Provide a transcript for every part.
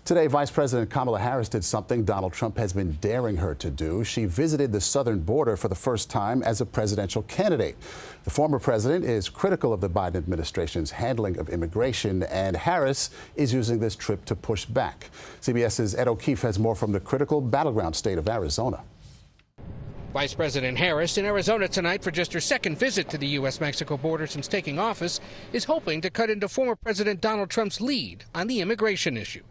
Today, Vice President Kamala Harris did something Donald Trump has been daring her to do. She visited the southern border for the first time as a presidential candidate. The former president is critical of the Biden administration's handling of immigration, and Harris is using this trip to push back. CBS's Ed O'Keefe has more from the critical battleground state of Arizona. Vice President Harris in Arizona tonight for just her second visit to the U.S.-Mexico border since taking office is hoping to cut into former President Donald Trump's lead on the immigration issue.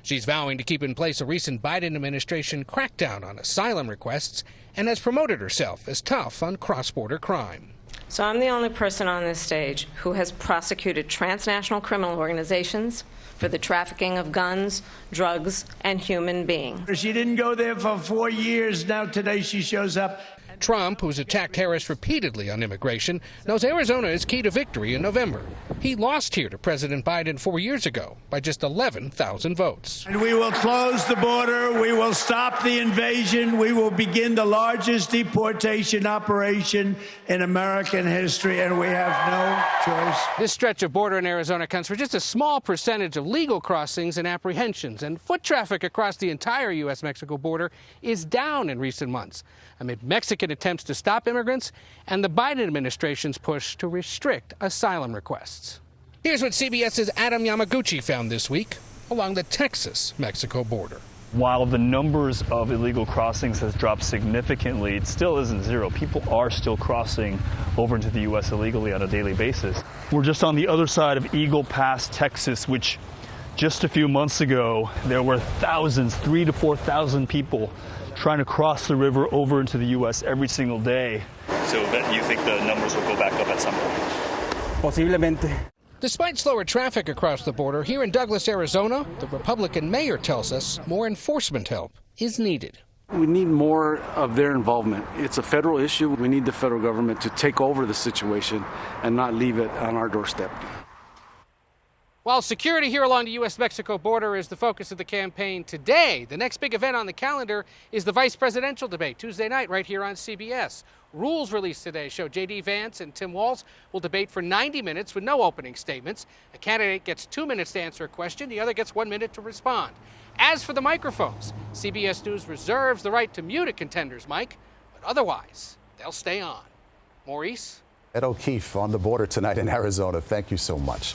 She's vowing to keep in place a recent Biden administration crackdown on asylum requests and has promoted herself as tough on cross-border crime. So I'm the only person on this stage who has prosecuted transnational criminal organizations for the trafficking of guns, drugs, and human beings. She didn't go there for 4 years. Now today she shows up. Trump, who's attacked Harris repeatedly on immigration, knows Arizona is key to victory in November. He lost here to President Biden 4 years ago by just 11,000 votes. And we will close the border. We will stop the invasion. We will begin the largest deportation operation in American history, and we have no choice. This stretch of border in Arizona accounts for just a small percentage of legal crossings and apprehensions, and foot traffic across the entire U.S.-Mexico border is down in recent months amid Mexican attempts to stop immigrants and the Biden administration's push to restrict asylum requests. Here's what CBS's Adam Yamaguchi found this week along the Texas-Mexico border. While the numbers of illegal crossings has dropped significantly, it still isn't zero. People are still crossing over into the U.S. illegally on a daily basis. We're just on the other side of Eagle Pass, Texas, which just a few months ago, there were thousands, 3,000 to 4,000 people trying to cross the river over into the U.S. every single day. So you think the numbers will go back up at some point? Posiblemente. Despite slower traffic across the border, here in Douglas, Arizona, the Republican mayor tells us more enforcement help is needed. We need more of their involvement. It's a federal issue. We need the federal government to take over the situation and not leave it on our doorstep. While security here along the U.S.-Mexico border is the focus of the campaign today, the next big event on the calendar is the vice presidential debate Tuesday night right here on CBS. Rules released today show J.D. Vance and Tim Walz will debate for 90 minutes with no opening statements. A candidate gets 2 minutes to answer a question, the other gets 1 minute to respond. As for the microphones, CBS News reserves the right to mute a contender's mic, but otherwise, they'll stay on. Maurice? Ed O'Keefe on the border tonight in Arizona. Thank you so much.